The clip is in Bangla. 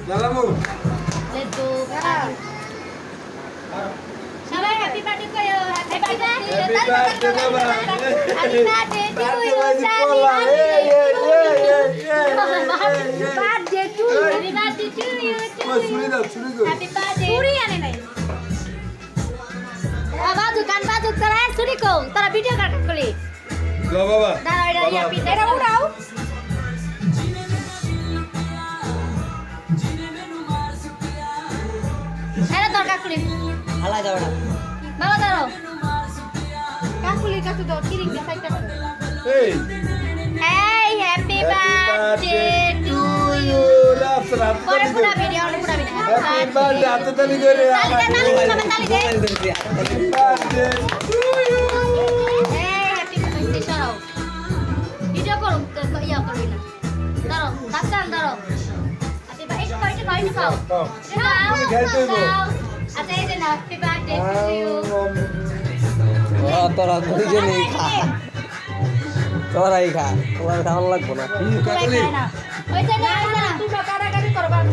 জ্বালামু Let's go. সবাই হ্যাপি বার্থডে করো হ্যাপি বার্থডে বাবা happy birthday to you birthday to happy birthday to you ছুরি দাও ছুরি দাও হ্যাপি বার্থডে ছুরি আনে নাই বাজু কান বাজু তোরা ছুরি কো তোরা ভিডিও কাট করি দাও বাবা দাও এটা হ্যাপি এটা উড়াও এটা দরকার করি হালা যাও না বাবা দাও কাকুলির কাছে দাও কিরিং দে সাইডটা এই এই হ্যাপি বার্থডে টু ইউ রাত রাত পরে পুরা ভিডিও পুরা ভিডিও হ্যাপি বার্থডে হাত তালি করে তালি দে হ্যাপি বার্থডে টু ইউ এই হ্যাপি বার্থডে সরাও ভিডিও করো ইয়া করবি না দাঁড়াও দাঁড়াও দাঁড়াও হ্যাপি বার্থডে কয়টা পাও আচ্ছা এই যে না হ্যাপি বার্থডে টু ইউ তোরা দুইজনেই খা তোরাই খা তোমার খাওয়ান লাগবো না ওই যে না